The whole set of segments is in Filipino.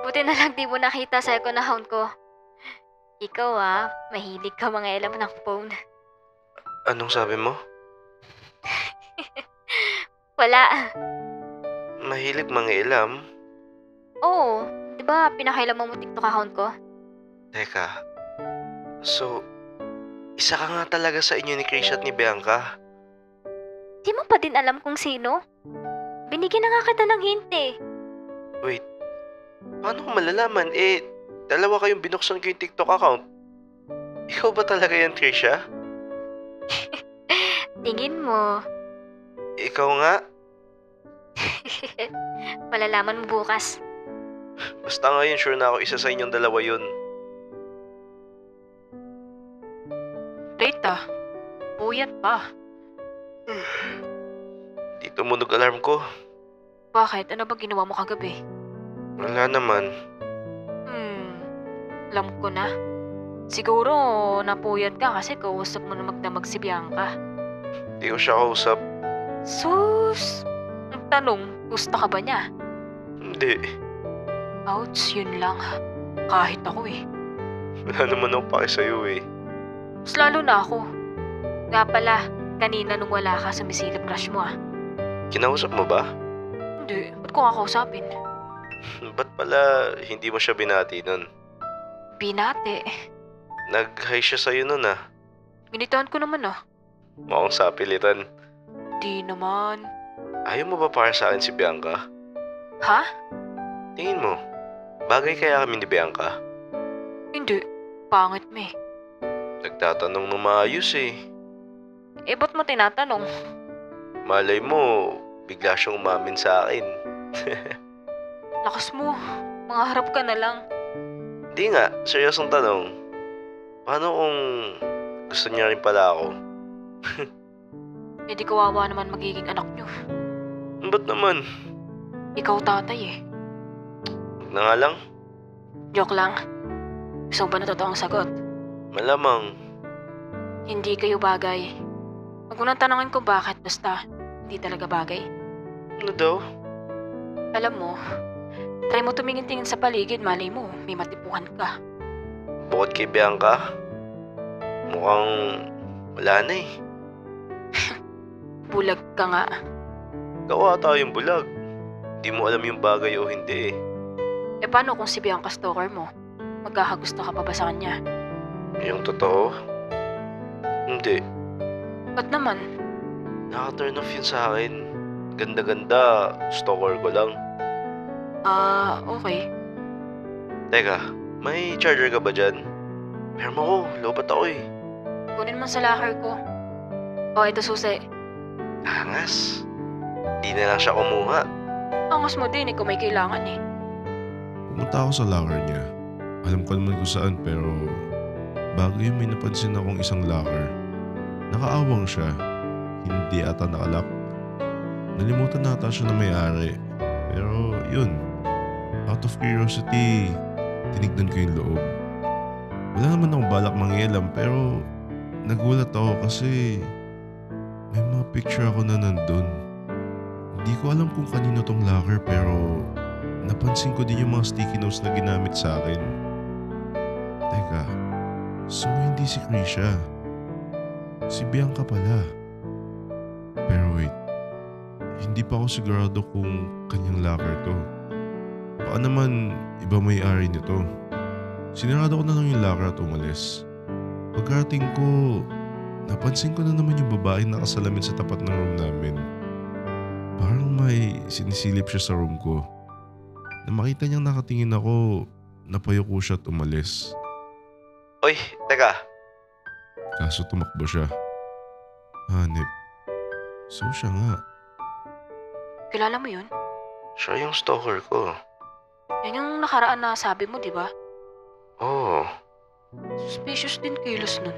Buti na lang di mo nakita sa second account ko. Ikaw mahilig ka mga alam ng phone. Anong sabi mo? Wala. Mahilig mangialam? Oo, di ba pinakailaman mo TikTok account ko? Teka, so, isa ka nga talaga sa inyo ni Chris at ni Bianca? Di mo pa din alam kung sino? Binigyan na nga kita ng hint eh. Wait, paano ko malalaman? Dalawa kayong binuksan ko yung TikTok account. Ikaw ba talaga yan, Trisha? Tingin mo. Ikaw nga? Malalaman mo bukas. Basta ngayon sure na ako isa sa inyong dalawa yun. Late Puyat pa. Di tumunog alarm ko. Bakit? Ano bang ginawa mo kagabi? Wala naman. Alam ko na. Siguro napuyat ka kasi kausap mo na magdamag si Bianca. Di ko siya kausap. Sus! Nagtanong, gusto ka ba niya? Hindi. Ouch, yun lang. Kahit ako eh. Wala naman ako pake sa'yo eh. Mas lalo na ako. Nga pala, kanina nung wala ka, sumisilip crush mo Kinausap mo ba? Hindi, ba't ko kakausapin? Ba't pala hindi mo siya binati nun? Binate. Nag-hi siya sa'yo nun Ginitahan ko naman Mukhang sapilitan. Di naman. Ayaw mo ba para sa akin si Bianca? Ha? Tingin mo, bagay kaya kami ni Bianca? Hindi. Pangit me. Nagtatanong ng maayos eh. Ba't mo tinatanong? Malay mo, bigla siyang umamin sa akin. Lakas mo. Mangaharap ka na lang. Di nga, seryosong tanong. Paano kung gusto niya rin pala ako? Di kawawa naman magiging anak niyo. Ba't naman? Ikaw tatay Huwag na nga lang. Joke lang. Gusto mo ba na totoong sagot? Malamang. Hindi kayo bagay. Huwag mo nang tanongin kung bakit, basta hindi talaga bagay. Ano daw? Alam mo, try mo tumingin-tingin sa paligid, malay mo, may matipuhan ka. Bukod kay Bianca, mukhang wala na eh. Bulag ka nga. Ikaw ata yung bulag. Di mo alam yung bagay o hindi eh. Paano kung si Bianca stalker mo? Magkakagusto ka pa ba sa kanya? Yung totoo? Hindi. Ba't naman? Naka-turn off yun sa akin. Ganda-ganda, stalker ko lang. Okay. Teka, may charger ka ba dyan? Pero mo ko, lobat ako eh. Kunin mo sa locker ko. Ito susi. Angas. Di na lang siya kumuha. Angas mo din kung may kailangan Pumunta ako sa locker niya. Alam ko naman kung saan pero bago yun may napansin akong isang locker. Nakaawang siya. Hindi ata nakalock. Nalimutan na ata siya na may-ari. Pero yun, out of curiosity, tinignan ko yung loob. Wala naman akong balak mangialam pero nagulat ako kasi may mga picture ako na nandun. Hindi ko alam kung kanino tong locker pero napansin ko din yung mga sticky notes na ginamit sa akin. Teka, so hindi si Krisha. Si Bianca pala. Pero wait, hindi pa ako sigurado kung kanyang locker to. Baka naman iba may-ari nito. Sinarado ko na lang yung locker at umalis. Pagkarating ko, napansin ko na naman yung babaeng nakasalamin sa tapat ng room namin. Parang may sinisilip siya sa room ko. Na makita niyang nakatingin ako, napayuko siya at umalis. Oy, teka. Kaso tumakbo siya. Hanip. So siya nga. Kilala mo yun? Siya yung stalker ko. Yan yung nakaraan na sabi mo, di ba? Oo. Suspicious din kilos nun.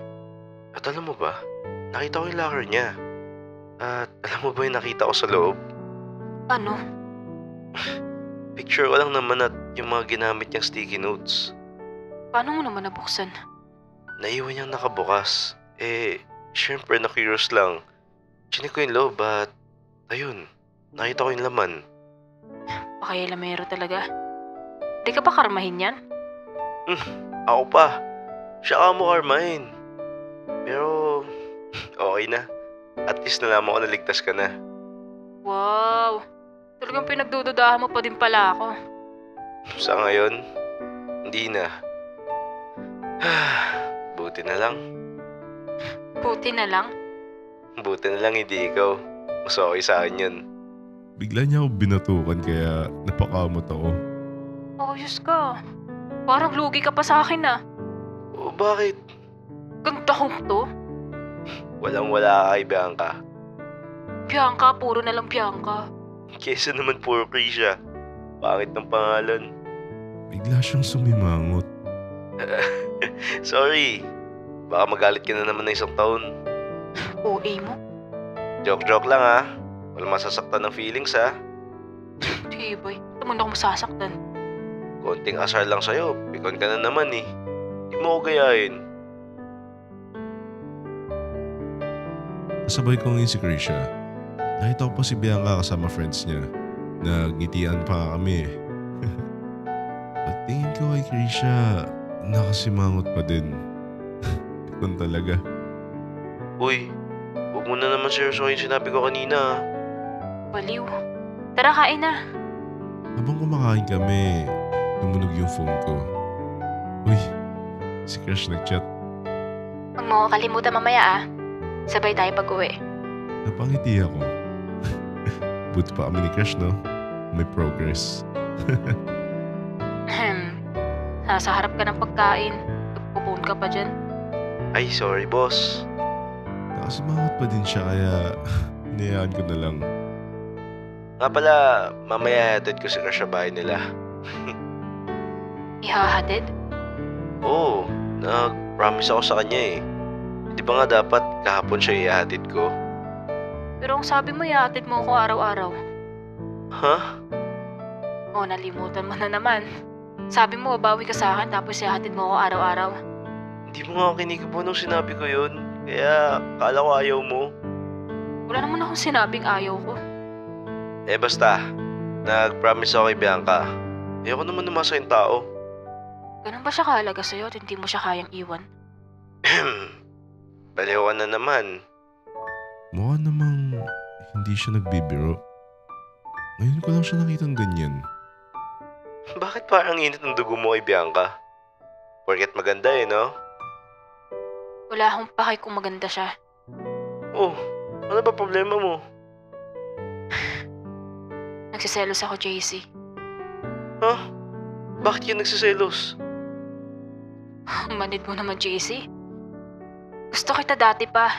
At alam mo ba, nakita ko yung locker niya. At alam mo ba yung nakita ko sa loob? Ano? Picture ko lang naman at yung mga ginamit niyang sticky notes. Paano mo naman nabuksan? Naiwan niyang nakabukas. Syempre na-curious lang. Chinik ko yung loob at ayun, Nakita ko yung laman. Pakialamero talaga. Di ka ba karmahin yan? Ako pa. Siya ka mo, Carmine. Pero, okay na. At least nalaman ko na ligtas ka na. Wow! Talagang pinagdududahan mo pa din pala ako. Sa ngayon, hindi na. Buti na lang. Buti na lang. Buti na lang hindi ikaw. Mas okay sa akin yun. Bigla niya ako binatukan kaya napakamot ako. Ayos ka. Parang lugi ka pa sa akin ah. O bakit? Ganda kong to. Walang-wala ka kay Bianca. Bianca, puro na lang Bianca. Kesa naman puro Krisha. Pangit ng pangalan. Bigla siyang sumimangot. Sorry. Baka magalit ka na naman ng isang taon. OA mo? Joke-joke lang ha. Walang masasaktan ng feelings ha. Sige boy, ito mo na ako masasaktan. Konting asar lang sa'yo. Pikon ka na naman eh. Di mo ako gayahin. Kasabay ko ngayon si Krisha. Nakita ko pa si Bianca kasama friends niya. Nagngitian pa nga kami eh. Pagtingin ko kay Krisha, nakasimangot pa din. Pikon talaga. Uy, huwag mo na naman seryosohin sinabi ko kanina ha. Baliw. Tara, kain na. Habang kumakain kami, tumunog yung phone ko. Uy, si Crush nag-chat. Huwag mo ko kalimutan mamaya ah. Sabay tayo pag-uwi. Napangiti ako. Buti pa kami ni Crush, no? May progress. Nasa harap ka ng pagkain. Nagpupun ka pa dyan. Ay, sorry boss. Nakasimangot pa din siya kaya hinayaan ko na lang. Nga pala, mamaya hatid ko si Crush sa bahay nila. Ihahatid? Oo, nag-promise ako sa kanya eh. Di ba nga dapat kahapon siya ihatid ko? Pero ang sabi mo, ihahatid mo ako araw-araw. Ha? O, nalimutan mo na naman. Sabi mo, babawi ka sa akin tapos ihahatid mo ako araw-araw. Hindi mo nga ako kinikibo nung sinabi ko yun. Kaya, kala ko ayaw mo. Wala naman akong sinabing ayaw ko. Eh basta, nag-promise ako kay Bianca. Ayoko naman namasa yung tao. Ganun ba siya kahalaga sa'yo at hindi mo siya kayang iwan? Baliw ka na naman. Mukha namang hindi siya nagbibiro. Ngayon ko lang siya nakitang ganyan. Bakit parang init ng dugo mo kay Bianca? Porket maganda eh, no? Wala akong pakay kung maganda siya. Oh, ano ba problema mo? Nagsiselos ako, JC. Ha? Bakit yun nagsiselos? Manid mo naman, JC. Gusto kita dati pa.